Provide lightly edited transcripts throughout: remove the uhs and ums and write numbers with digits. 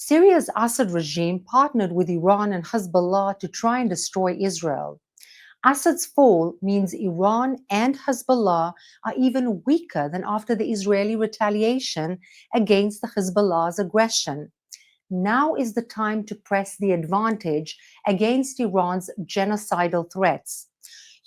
Syria's Assad regime partnered with Iran and Hezbollah to try and destroy Israel. Assad's fall means Iran and Hezbollah are even weaker than after the Israeli retaliation against the Hezbollah's aggression. Now is the time to press the advantage against Iran's genocidal threats.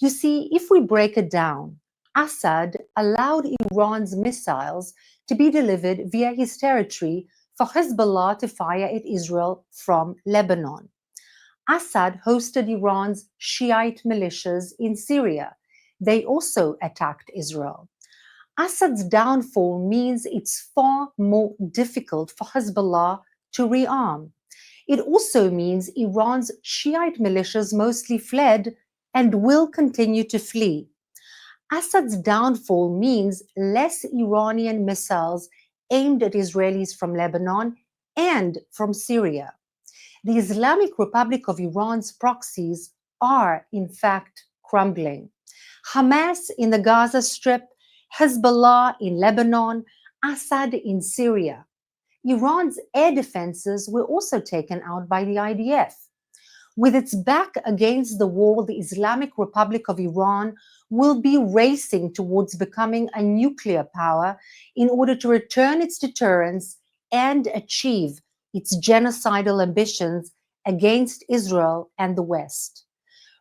You see, if we break it down, Assad allowed Iran's missiles to be delivered via his territory for Hezbollah to fire at Israel from Lebanon. Assad hosted Iran's Shiite militias in Syria. They also attacked Israel. Assad's downfall means it's far more difficult for Hezbollah to rearm. It also means Iran's Shiite militias mostly fled and will continue to flee. Assad's downfall means less Iranian missiles aimed at Israelis from Lebanon and from Syria. The Islamic Republic of Iran's proxies are, in fact, crumbling. Hamas in the Gaza Strip, Hezbollah in Lebanon, Assad in Syria. Iran's air defenses were also taken out by the IDF. With its back against the wall, the Islamic Republic of Iran will be racing towards becoming a nuclear power in order to return its deterrence and achieve its genocidal ambitions against Israel and the West.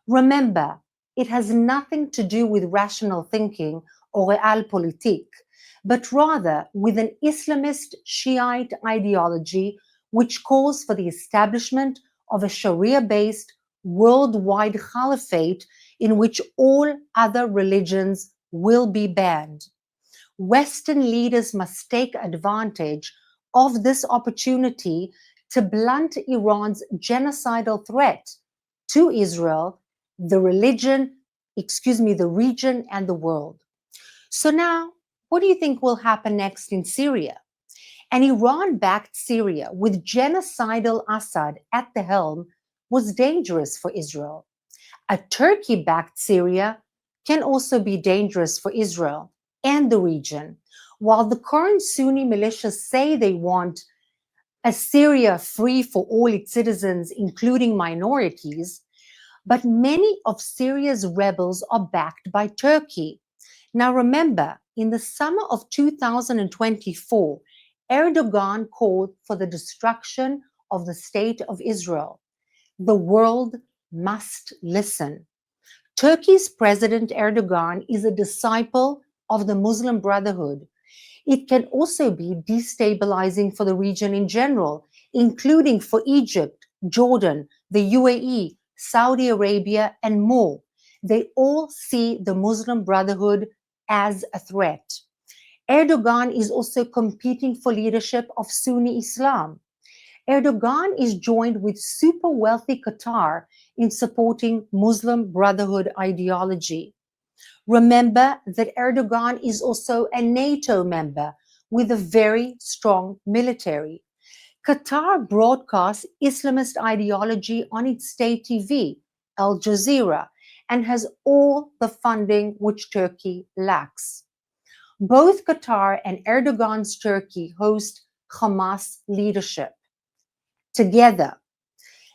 Remember, it has nothing to do with rational thinking or realpolitik, but rather with an Islamist Shiite ideology which calls for the establishment of a Sharia-based worldwide caliphate in which all other religions will be banned. Western leaders must take advantage of this opportunity to blunt Iran's genocidal threat to Israel, the region, and the world. So now, what do you think will happen next in Syria? An Iran-backed Syria with genocidal Assad at the helm was dangerous for Israel. A Turkey-backed Syria can also be dangerous for Israel and the region. While the current Sunni militias say they want a Syria free for all its citizens, including minorities, but many of Syria's rebels are backed by Turkey. Now remember, in the summer of 2024, Erdogan called for the destruction of the state of Israel. The world must listen. Turkey's President Erdogan is a disciple of the Muslim Brotherhood. It can also be destabilizing for the region in general, including for Egypt, Jordan, the UAE, Saudi Arabia, and more. They all see the Muslim Brotherhood as a threat. Erdogan is also competing for leadership of Sunni Islam. Erdogan is joined with super wealthy Qatar in supporting Muslim Brotherhood ideology. Remember that Erdogan is also a NATO member with a very strong military. Qatar broadcasts Islamist ideology on its state TV, Al Jazeera, and has all the funding which Turkey lacks. Both Qatar and Erdogan's Turkey host Hamas leadership together.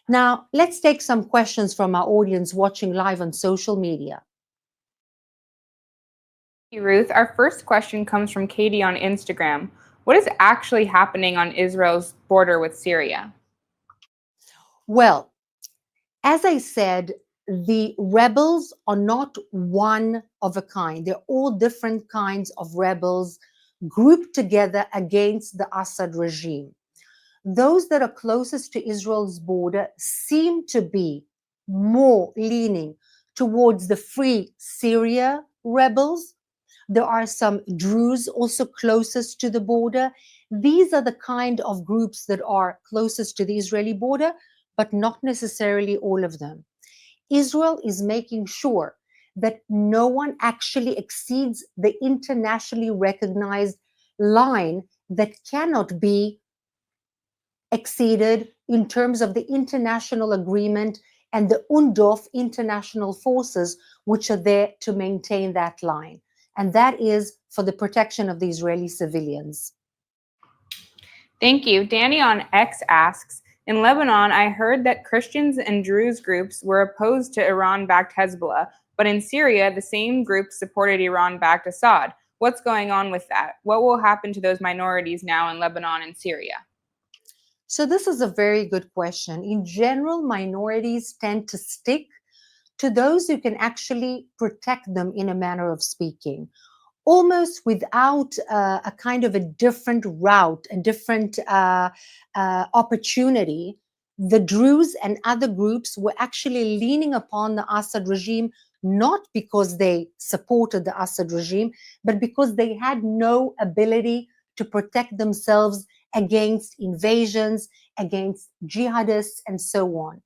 Now, let's take some questions from our audience watching live on social media. Ruth, our first question comes from Katie on Instagram. What is actually happening on Israel's border with Syria? Well, as I said, the rebels are not one of a kind. They're all different kinds of rebels grouped together against the Assad regime. Those that are closest to Israel's border seem to be more leaning towards the Free Syria rebels. There are some Druze also closest to the border. These are the kind of groups that are closest to the Israeli border, but not necessarily all of them. Israel is making sure that no one actually exceeds the internationally recognized line that cannot be exceeded in terms of the international agreement and the UNDOF international forces which are there to maintain that line. And that is for the protection of the Israeli civilians. Thank you. Danny on X asks, in Lebanon, I heard that Christians and Druze groups were opposed to Iran-backed Hezbollah, but in Syria, the same groups supported Iran-backed Assad. What's going on with that? What will happen to those minorities now in Lebanon and Syria? So this is a very good question. In general, minorities tend to stick to those who can actually protect them, in a manner of speaking, almost without a kind of a different route, a different opportunity. The Druze and other groups were actually leaning upon the Assad regime, not because they supported the Assad regime, but because they had no ability to protect themselves against invasions, against jihadists, and so on.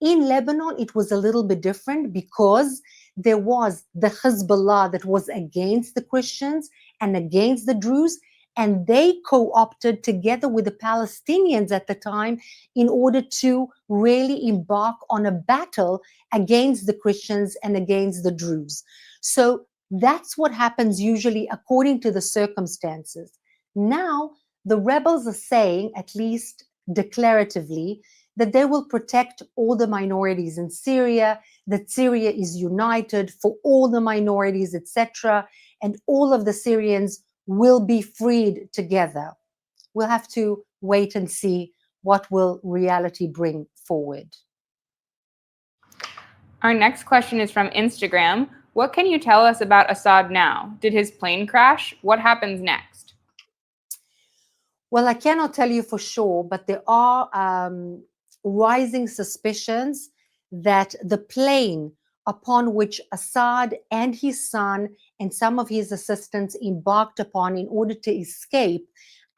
In Lebanon, it was a little bit different because there was the Hezbollah that was against the Christians and against the Druze, and they co-opted together with the Palestinians at the time in order to really embark on a battle against the Christians and against the Druze. So that's what happens usually according to the circumstances. Now, the rebels are saying, at least declaratively, that they will protect all the minorities in Syria, that Syria is united for all the minorities, etc., and all of the Syrians will be freed together. We'll have to wait and see what will reality bring forward. Our next question is from Instagram. What can you tell us about Assad now? Did his plane crash? What happens next? Well, I cannot tell you for sure, but there are rising suspicions that the plane upon which Assad and his son and some of his assistants embarked upon in order to escape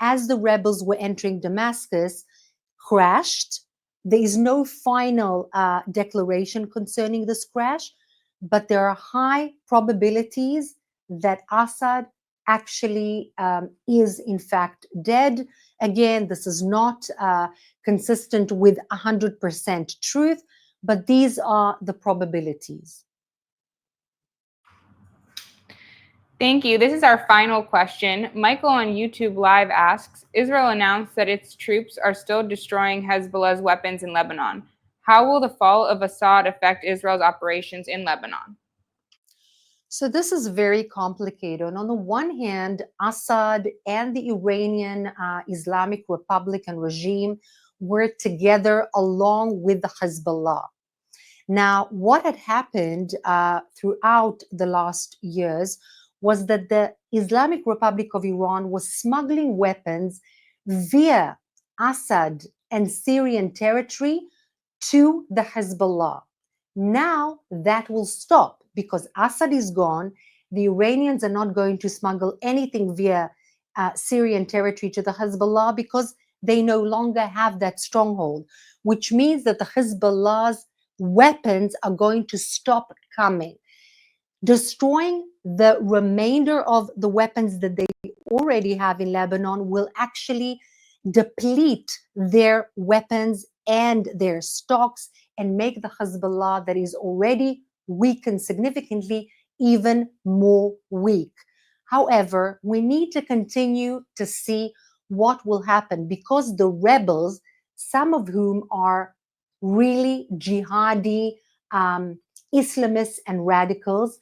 as the rebels were entering Damascus crashed. There is no final declaration concerning this crash, but there are high probabilities that Assad actually is in fact dead. Again, this is not consistent with 100% truth, but these are the probabilities. Thank you. This is our final question. Michael on YouTube Live asks, Israel announced that its troops are still destroying Hezbollah's weapons in Lebanon. How will the fall of Assad affect Israel's operations in Lebanon? So this is very complicated. On the one hand, Assad and the Iranian Islamic Republican regime were together along with the Hezbollah. Now, what had happened throughout the last years was that the Islamic Republic of Iran was smuggling weapons via Assad and Syrian territory to the Hezbollah. Now that will stop because Assad is gone. The Iranians are not going to smuggle anything via Syrian territory to the Hezbollah because they no longer have that stronghold, which means that the Hezbollah's weapons are going to stop coming. Destroying the remainder of the weapons that they already have in Lebanon will actually deplete their weapons and their stocks and make the Hezbollah that is already weakened significantly even more weak. However, we need to continue to see what will happen because the rebels, some of whom are really jihadi Islamists and radicals,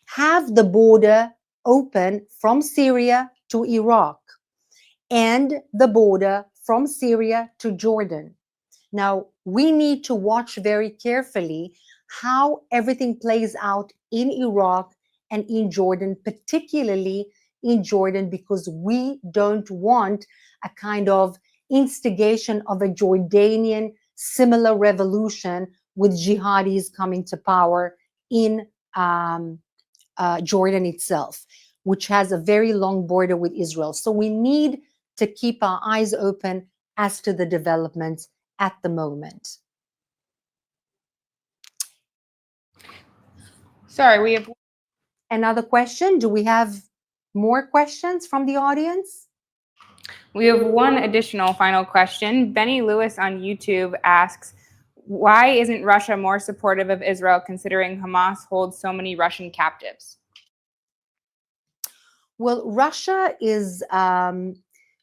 have the border open from Syria to Iraq and the border from Syria to Jordan. Now, we need to watch very carefully how everything plays out in Iraq and in Jordan, particularly in Jordan, because we don't want a kind of instigation of a Jordanian similar revolution with jihadis coming to power in Jordan itself, which has a very long border with Israel. So we need to keep our eyes open as to the developments at the moment. Sorry, we have another question. Do we have more questions from the audience? We have one additional final question. Benny Lewis on YouTube asks, why isn't Russia more supportive of Israel considering Hamas holds so many Russian captives? Well, Russia is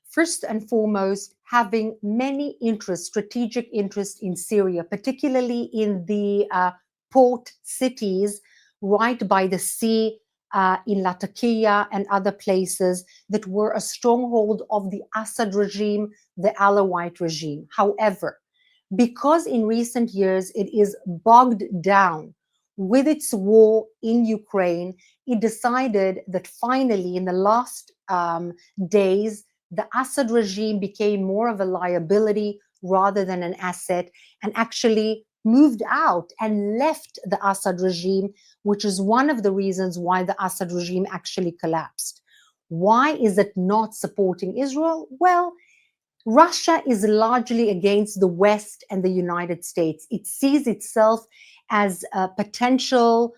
first and foremost having many interests, strategic interests in Syria, particularly in the port cities right by the sea, in Latakia and other places that were a stronghold of the Assad regime, the Alawite regime. However, because in recent years it is bogged down with its war in Ukraine, it decided that finally, in the last days, the Assad regime became more of a liability rather than an asset, and actually moved out and left the Assad regime, which is one of the reasons why the Assad regime actually collapsed. Why is it not supporting Israel? Well, Russia is largely against the West and the United States. It sees itself as a potential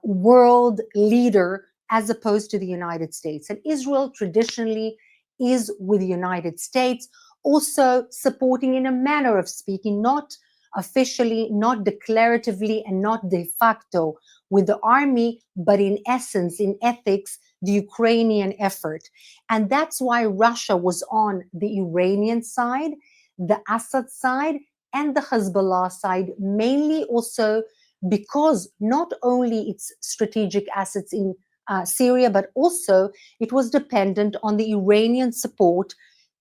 world leader as opposed to the United States. And Israel traditionally is with the United States, also supporting, in a manner of speaking, not officially, not declaratively, and not de facto with the army, but in essence, in ethics, the Ukrainian effort. And that's why Russia was on the Iranian side, the Assad side, and the Hezbollah side, mainly also because not only its strategic assets in Syria, but also it was dependent on the Iranian support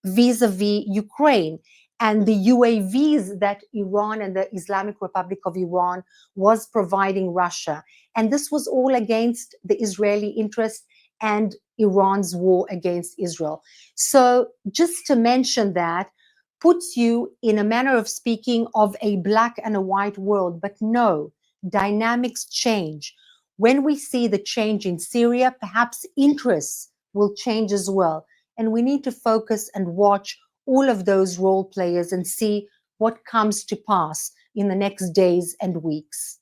vis-a-vis Ukraine. And the UAVs that Iran and the Islamic Republic of Iran was providing Russia. And this was all against the Israeli interest and Iran's war against Israel. So just to mention that puts you in a manner of speaking of a black and a white world. But no, dynamics change. When we see the change in Syria, perhaps interests will change as well. And we need to focus and watch all of those role players and see what comes to pass in the next days and weeks.